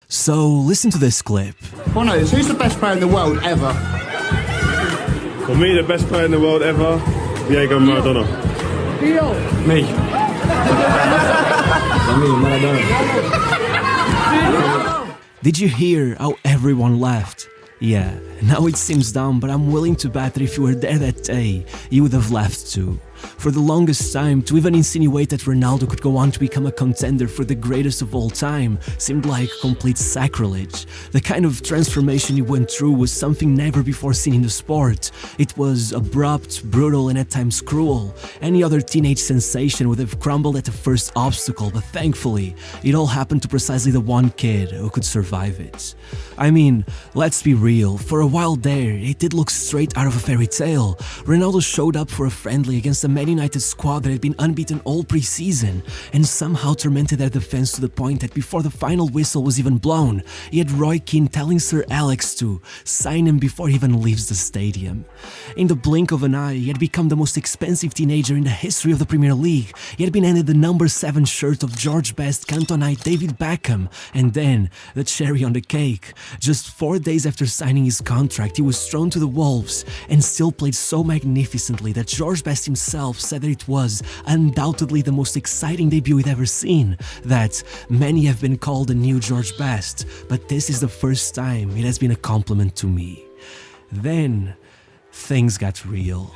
So listen to this clip. Bono, who's the best player in the world ever? For me, the best player in the world ever, Diego Maradona. Me. Did you hear how everyone laughed? Yeah, now it seems dumb, but I'm willing to bet that if you were there that day, you would have laughed too. For the longest time, to even insinuate that Ronaldo could go on to become a contender for the greatest of all time seemed like complete sacrilege. The kind of transformation he went through was something never before seen in the sport. It was abrupt, brutal, and at times cruel. Any other teenage sensation would have crumbled at the first obstacle, but thankfully, it all happened to precisely the one kid who could survive it. I mean, let's be real, for a while there, it did look straight out of a fairy tale. Ronaldo showed up for a friendly against a Man United squad that had been unbeaten all pre-season and somehow tormented their defense to the point that before the final whistle was even blown, he had Roy Keane telling Sir Alex to sign him before he even leaves the stadium. In the blink of an eye, he had become the most expensive teenager in the history of the Premier League. He had been handed the number 7 shirt of George Best, Cantonite David Beckham, and then, the cherry on the cake, just 4 days after signing his contract, he was thrown to the wolves and still played so magnificently that George Best himself said that it was undoubtedly the most exciting debut he'd ever seen, that many have been called the new George Best, but this is the first time it has been a compliment to me. Then, things got real.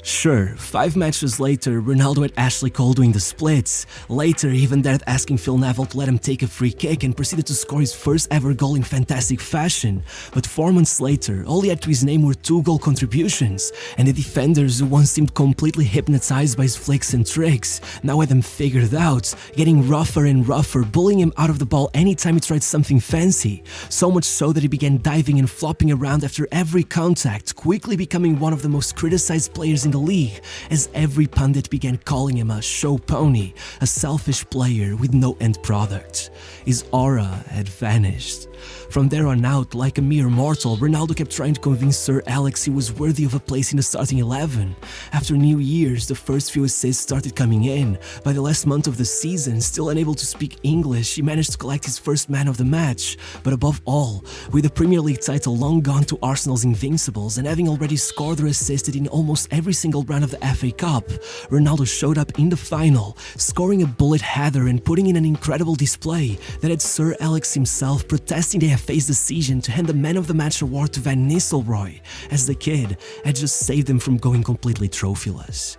Sure, 5 matches later, Ronaldo had Ashley Cole doing the splits. Later, he even dared asking Phil Neville to let him take a free kick and proceeded to score his first ever goal in fantastic fashion. But 4 months later, all he had to his name were 2 goal contributions, and the defenders who once seemed completely hypnotized by his flicks and tricks now had them figured out, getting rougher and rougher, bullying him out of the ball anytime he tried something fancy. So much so that he began diving and flopping around after every contact, quickly becoming one of the most criticized players in the league, as every pundit began calling him a showpony, a selfish player with no end product. His aura had vanished. From there on out, like a mere mortal, Ronaldo kept trying to convince Sir Alex he was worthy of a place in the starting 11. After New Year's, the first few assists started coming in. By the last month of the season, still unable to speak English, he managed to collect his first man of the match. But above all, with the Premier League title long gone to Arsenal's Invincibles and having already scored or assisted in almost every single round of the FA Cup, Ronaldo showed up in the final, scoring a bullet header and putting in an incredible display that had Sir Alex himself protesting the FA's decision to hand the Man of the Match award to Van Nistelrooy, as the kid had just saved them from going completely trophyless.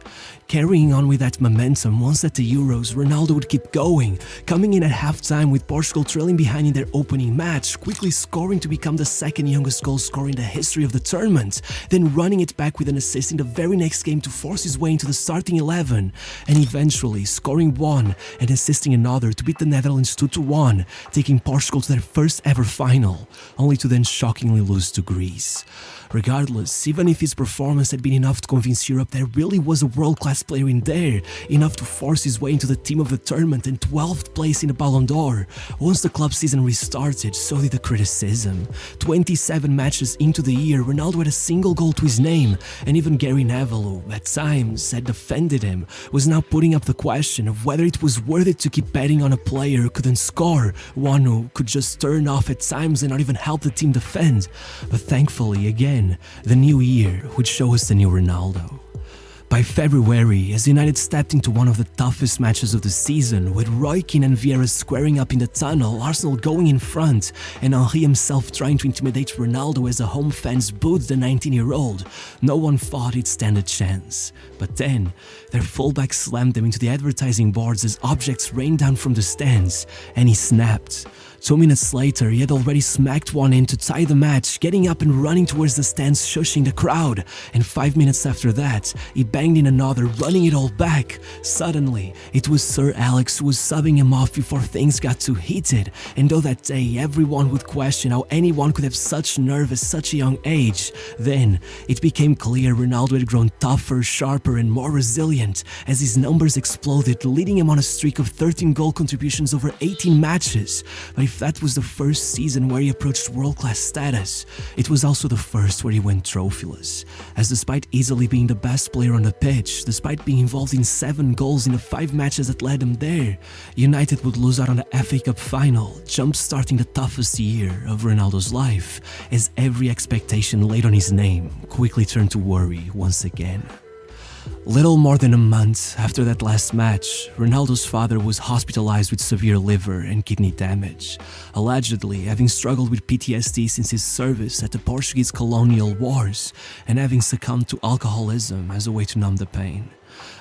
Carrying on with that momentum, once at the Euros, Ronaldo would keep going, coming in at halftime with Portugal trailing behind in their opening match, quickly scoring to become the second youngest goal scorer in the history of the tournament, then running it back with an assist in the very next game to force his way into the starting 11, and eventually scoring one and assisting another to beat the Netherlands 2-1, taking Portugal to their first ever final, only to then shockingly lose to Greece. Regardless, even if his performance had been enough to convince Europe there really was a world-class player in there, enough to force his way into the team of the tournament and 12th place in the Ballon d'Or, once the club season restarted, so did the criticism. 27 matches into the year, Ronaldo had a single goal to his name, and even Gary Neville, who at times had defended him, was now putting up the question of whether it was worth it to keep betting on a player who couldn't score, one who could just turn off at times and not even help the team defend. But thankfully, again, the new year would show us the new Ronaldo. By February, as United stepped into one of the toughest matches of the season, with Roy Keane and Vieira squaring up in the tunnel, Arsenal going in front, and Henry himself trying to intimidate Ronaldo as the home fans booed the 19-year-old, no one thought he'd stand a chance. But then, their fullback slammed them into the advertising boards as objects rained down from the stands, and he snapped. 2 minutes later, he had already smacked one in to tie the match, getting up and running towards the stands, shushing the crowd. And 5 minutes after that, he banged in another, running it all back. Suddenly, it was Sir Alex who was subbing him off before things got too heated. And though that day everyone would question how anyone could have such nerve at such a young age, then it became clear Ronaldo had grown tougher, sharper, and more resilient as his numbers exploded, leading him on a streak of 13 goal contributions over 18 matches. But if that was the first season where he approached world-class status, it was also the first where he went trophyless, as despite easily being the best player on the pitch, despite being involved in 7 goals in the 5 matches that led him there, United would lose out on the FA Cup final, jump-starting the toughest year of Ronaldo's life, as every expectation laid on his name quickly turned to worry once again. Little more than a month after that last match, Ronaldo's father was hospitalized with severe liver and kidney damage, allegedly having struggled with PTSD since his service at the Portuguese colonial wars and having succumbed to alcoholism as a way to numb the pain.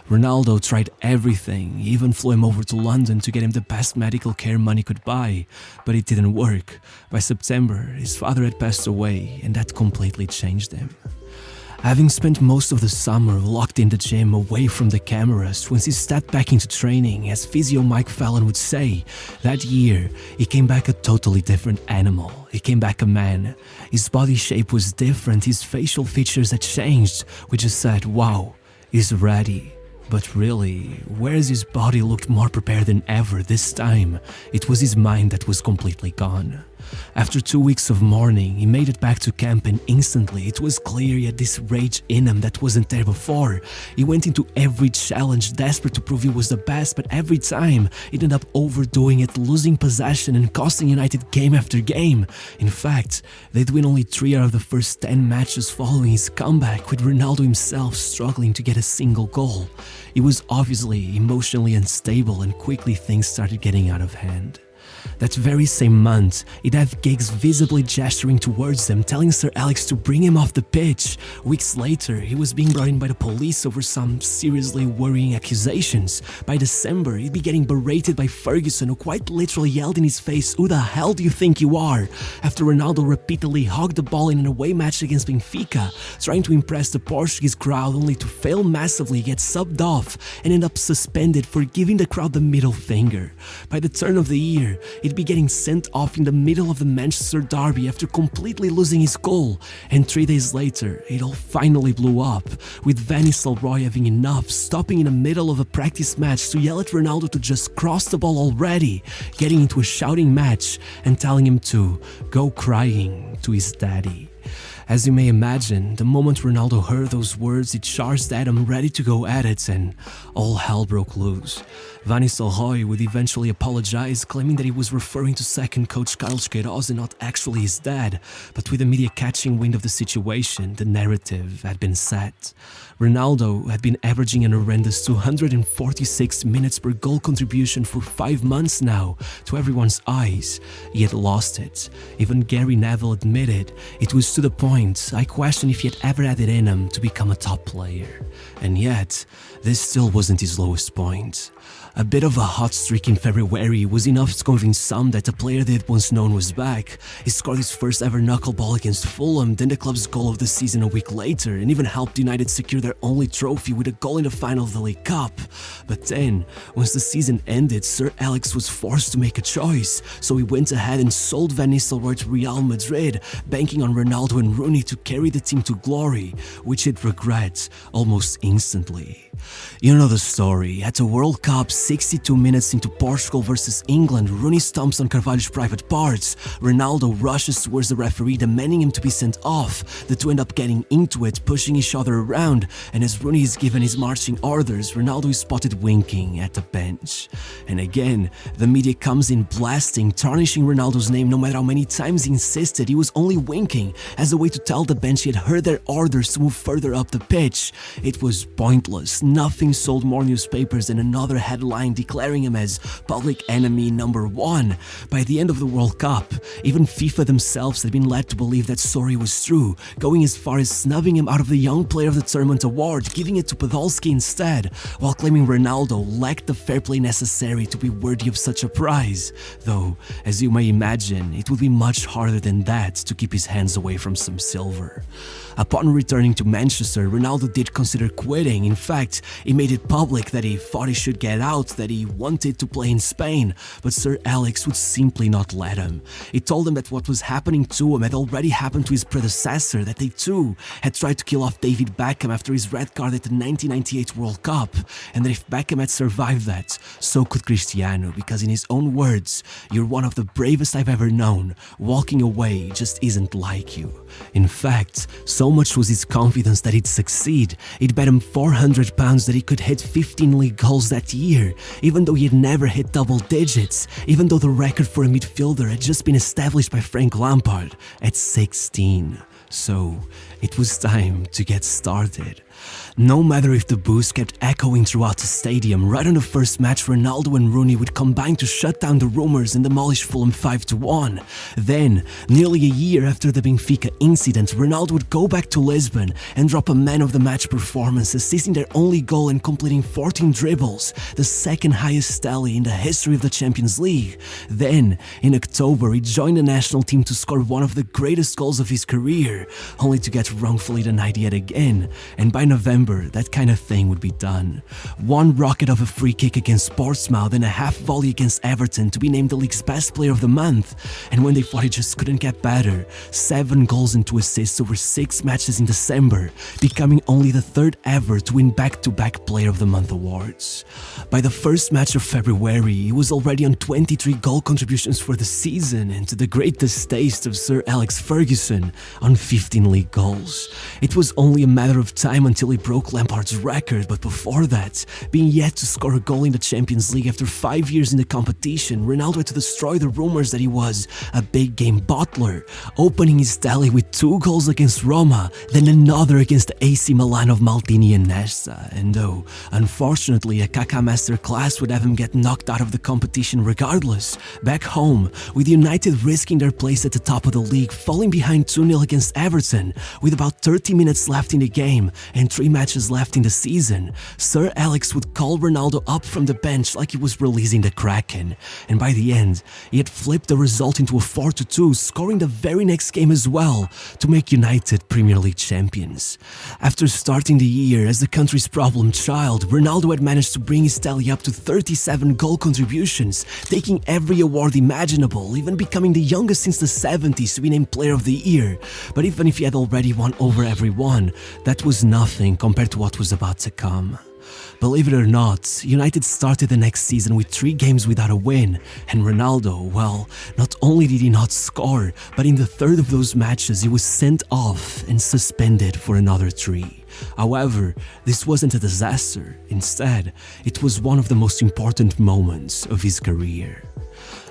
Ronaldo tried everything, he even flew him over to London to get him the best medical care money could buy, but it didn't work. By September, his father had passed away, and that completely changed him. Having spent most of the summer locked in the gym away from the cameras, once he stepped back into training, as physio Mike Fallon would say, that year he came back a totally different animal. He came back a man. His body shape was different, his facial features had changed. We just said, wow, he's ready. But really, whereas his body looked more prepared than ever this time, it was his mind that was completely gone. After 2 weeks of mourning, he made it back to camp and instantly it was clear he had this rage in him that wasn't there before. He went into every challenge desperate to prove he was the best, but every time he ended up overdoing it, losing possession and costing United game after game. In fact, they'd win only 3 out of the first 10 matches following his comeback, with Ronaldo himself struggling to get a single goal. He was obviously emotionally unstable and quickly things started getting out of hand. That very same month, he'd have Giggs visibly gesturing towards them, telling Sir Alex to bring him off the pitch. Weeks later, he was being brought in by the police over some seriously worrying accusations. By December, he'd be getting berated by Ferguson, who quite literally yelled in his face, "Who the hell do you think you are?" After Ronaldo repeatedly hogged the ball in an away match against Benfica, trying to impress the Portuguese crowd only to fail massively, get subbed off, and end up suspended for giving the crowd the middle finger. By the turn of the year, he'd be getting sent off in the middle of the Manchester derby after completely losing his goal, and 3 days later, it all finally blew up, with Van Nistelrooy having enough, stopping in the middle of a practice match to yell at Ronaldo to just cross the ball already, getting into a shouting match and telling him to go crying to his daddy. As you may imagine, the moment Ronaldo heard those words, he charged at him ready to go at it, and all hell broke loose. Van Nistelrooy would eventually apologize, claiming that he was referring to second coach Carlos Queiroz and not actually his dad, but with the media catching wind of the situation, the narrative had been set. Ronaldo had been averaging an horrendous 246 minutes per goal contribution for 5 months now. To everyone's eyes, he had lost it. Even Gary Neville admitted it was to the point I questioned if he had ever had it in him to become a top player. And yet, this still wasn't his lowest point. A bit of a hot streak in February was enough to convince some that the player they had once known was back. He scored his first ever knuckleball against Fulham, then the club's goal of the season a week later, and even helped United secure their only trophy with a goal in the final of the League Cup. But then, once the season ended, Sir Alex was forced to make a choice, so he went ahead and sold Van Nistelrooy to Real Madrid, banking on Ronaldo and Rooney to carry the team to glory, which he'd regret almost instantly. You know the story. At the World Cup, 62 minutes into Portugal versus England, Rooney stomps on Carvalho's private parts. Ronaldo rushes towards the referee, demanding him to be sent off. The two end up getting into it, pushing each other around, and as Rooney is given his marching orders, Ronaldo is spotted winking at the bench. And again, the media comes in blasting, tarnishing Ronaldo's name no matter how many times he insisted he was only winking, as a way to tell the bench he had heard their orders to move further up the pitch. It was pointless. Nothing sold more newspapers than another headline declaring him as public enemy number 1. By the end of the World Cup, even FIFA themselves had been led to believe that story was true, going as far as snubbing him out of the Young Player of the Tournament award, giving it to Podolski instead, while claiming Ronaldo lacked the fair play necessary to be worthy of such a prize. Though, as you may imagine, it would be much harder than that to keep his hands away from some silver. Upon returning to Manchester, Ronaldo did consider quitting. In fact, he made it public that he thought he should get out, that he wanted to play in Spain, but Sir Alex would simply not let him. He told him that what was happening to him had already happened to his predecessor, that they too had tried to kill off David Beckham after his red card at the 1998 World Cup, and that if Beckham had survived that, so could Cristiano, because in his own words, "You're one of the bravest I've ever known. Walking away just isn't like you." In fact, so much was his confidence that he'd succeed. He'd bet him £400 that he could hit 15 league goals that year, even though he had never hit double digits, even though the record for a midfielder had just been established by Frank Lampard at 16. So, it was time to get started. No matter if the boos kept echoing throughout the stadium, right on the first match Ronaldo and Rooney would combine to shut down the rumours and demolish Fulham 5-1. Then, nearly a year after the Benfica incident, Ronaldo would go back to Lisbon and drop a man-of-the-match performance, assisting their only goal and completing 14 dribbles, the second highest tally in the history of the Champions League. Then, in October, he joined the national team to score one of the greatest goals of his career, only to get wrongfully denied yet again, and by November, that kind of thing would be done. One rocket of a free kick against Portsmouth and a half volley against Everton to be named the league's best player of the month, and when they thought it just couldn't get better, 7 goals and 2 assists over 6 matches in December, becoming only the third ever to win back-to-back Player of the Month awards. By the first match of February, he was already on 23 goal contributions for the season, and to the great distaste of Sir Alex Ferguson, on 15 league goals. It was only a matter of time until he broke Lampard's record, but before that, being yet to score a goal in the Champions League after 5 years in the competition, Ronaldo had to destroy the rumours that he was a big game bottler, opening his tally with 2 goals against Roma, then another against the AC Milan of Maldini and Nesta. And though, unfortunately, a Kaká masterclass would have him get knocked out of the competition regardless, back home, with United risking their place at the top of the league, falling behind 2-0 against Everton, with about 30 minutes left in the game and 3 matches left in the season, Sir Alex would call Ronaldo up from the bench like he was releasing the Kraken, and by the end, he had flipped the result into a 4-2, scoring the very next game as well, to make United Premier League champions. After starting the year as the country's problem child, Ronaldo had managed to bring his tally up to 37 goal contributions, taking every award imaginable, even becoming the youngest since the 70s to be named Player of the Year. But even if he had already won over everyone, that was nothing compared to what was about to come. Believe it or not, United started the next season with 3 games without a win, and Ronaldo, well, not only did he not score, but in the third of those matches he was sent off and suspended for another 3. However, this wasn't a disaster. Instead, it was one of the most important moments of his career.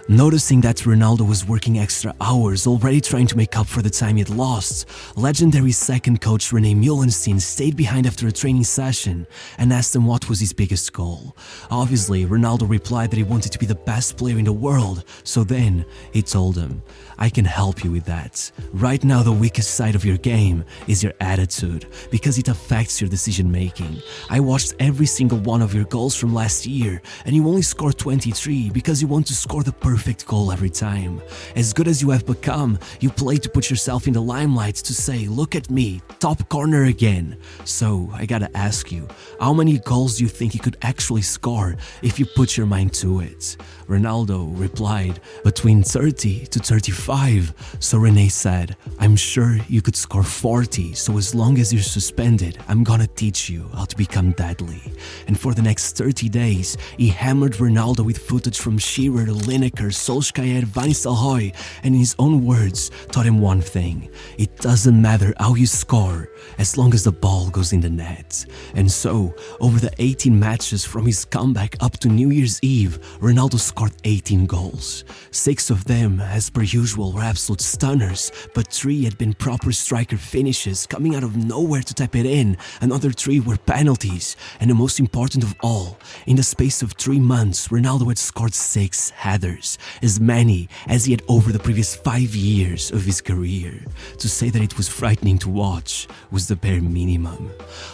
Noticing that Ronaldo was working extra hours, already trying to make up for the time he'd lost, legendary second coach René Meulenstein stayed behind after a training session and asked him what was his biggest goal. Obviously, Ronaldo replied that he wanted to be the best player in the world, so then he told him, "I can help you with that. Right now the weakest side of your game is your attitude, because it affects your decision making. I watched every single one of your goals from last year, and you only scored 23 because you want to score the perfect goal every time. As good as you have become, you play to put yourself in the limelight, to say, look at me, top corner again. So I gotta ask you, how many goals do you think you could actually score if you put your mind to it?" Ronaldo replied, "Between 30 to 35. So René said, "I'm sure you could score 40, so as long as you're suspended, I'm gonna teach you how to become deadly." And for the next 30 days, he hammered Ronaldo with footage from Shearer, Lineker, Solskjaer, Van Nistelrooy, and in his own words, taught him one thing: it doesn't matter how you score, as long as the ball goes in the net. And so, over the 18 matches from his comeback up to New Year's Eve, Ronaldo scored 18 goals. 6 of them, as per usual, were absolute stunners, but 3 had been proper striker finishes coming out of nowhere to tap it in. Another 3 were penalties, and the most important of all, in the space of 3 months, Ronaldo had scored 6 headers, as many as he had over the previous 5 years of his career. To say that it was frightening to watch was the bare minimum.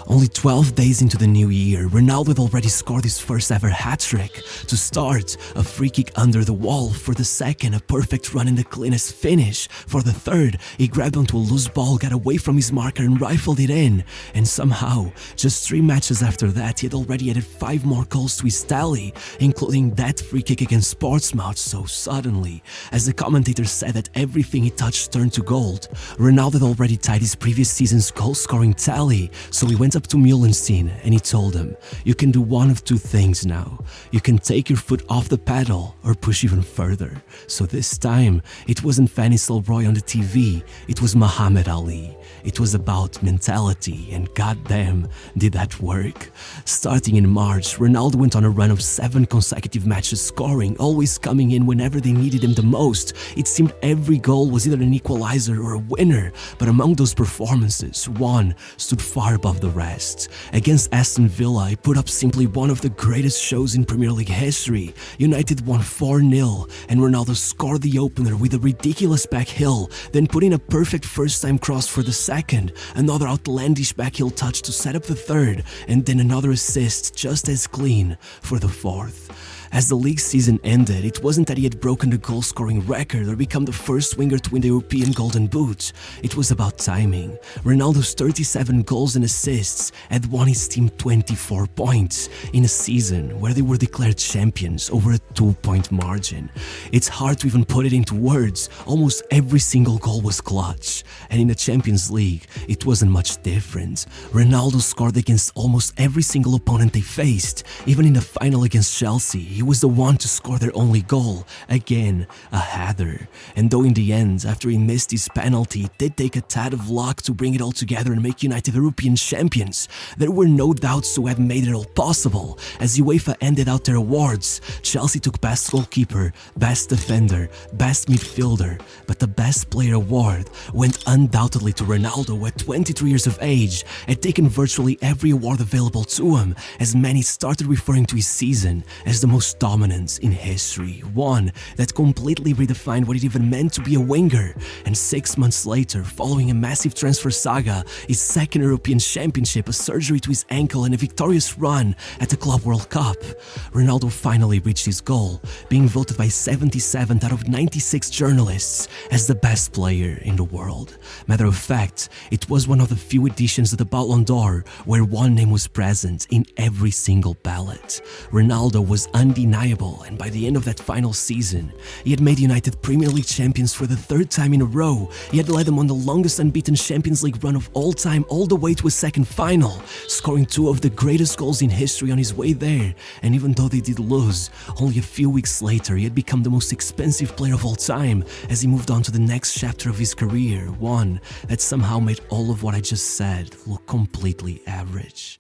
Only 12 days into the new year, Ronaldo had already scored his first ever hat-trick. To start, a free kick under the wall; for the second, a perfect run in the clinic finest finish. For the third, he grabbed onto a loose ball, got away from his marker and rifled it in. And somehow, just 3 matches after that, he had already added 5 more goals to his tally, including that free kick against Portsmouth. So suddenly, as the commentator said that everything he touched turned to gold, Ronaldo had already tied his previous season's goal-scoring tally. So he went up to Meulenstein and he told him, "You can do one of 2 things now. You can take your foot off the pedal or push even further." So this time, it wasn't Fanny Roy on the TV, it was Muhammad Ali. It was about mentality, and goddamn, did that work. Starting in March, Ronaldo went on a run of 7 consecutive matches scoring, always coming in whenever they needed him the most. It seemed every goal was either an equalizer or a winner, but among those performances, one stood far above the rest. Against Aston Villa, he put up simply one of the greatest shows in Premier League history. United won 4-0, and Ronaldo scored the opener with a ridiculous back heel, then put in a perfect first-time cross for the second, another outlandish backheel touch to set up the third, and then another assist just as clean for the fourth. As the league season ended, it wasn't that he had broken the goal-scoring record or become the first winger to win the European Golden Boot. It was about timing. Ronaldo's 37 goals and assists had won his team 24 points in a season where they were declared champions over a 2-point margin. It's hard to even put it into words. Almost every single goal was clutch. And in the Champions League, it wasn't much different. Ronaldo scored against almost every single opponent they faced. Even in the final against Chelsea, he was the one to score their only goal. Again, a header. And though in the end, after he missed his penalty, it did take a tad of luck to bring it all together and make United European champions, there were no doubts who had made it all possible. As UEFA ended out their awards, Chelsea took Best Goalkeeper, Best Defender, Best Midfielder, but the Best Player award went undoubtedly to Ronaldo at 23 years of age, had taken virtually every award available to him, as many started referring to his season as the most dominant in history, one that completely redefined what it even meant to be a winger. And 6 months later, following a massive transfer saga, his second European Championship, a surgery to his ankle and a victorious run at the Club World Cup, Ronaldo finally reached his goal, being voted by 77 out of 96 journalists as the best player in the world. Matter of fact, it was one of the few editions of the Ballon d'Or where one name was present in every single ballot. Ronaldo was undeniable, and by the end of that final season, he had made United Premier League champions for the 3rd time in a row. He had led them on the longest unbeaten Champions League run of all time, all the way to a second final, scoring 2 of the greatest goals in history on his way there. And even though they did lose, only a few weeks later, he had become the most expensive player of all time as he moved on to the next chapter of his career, one that somehow made all of what I just said look completely average.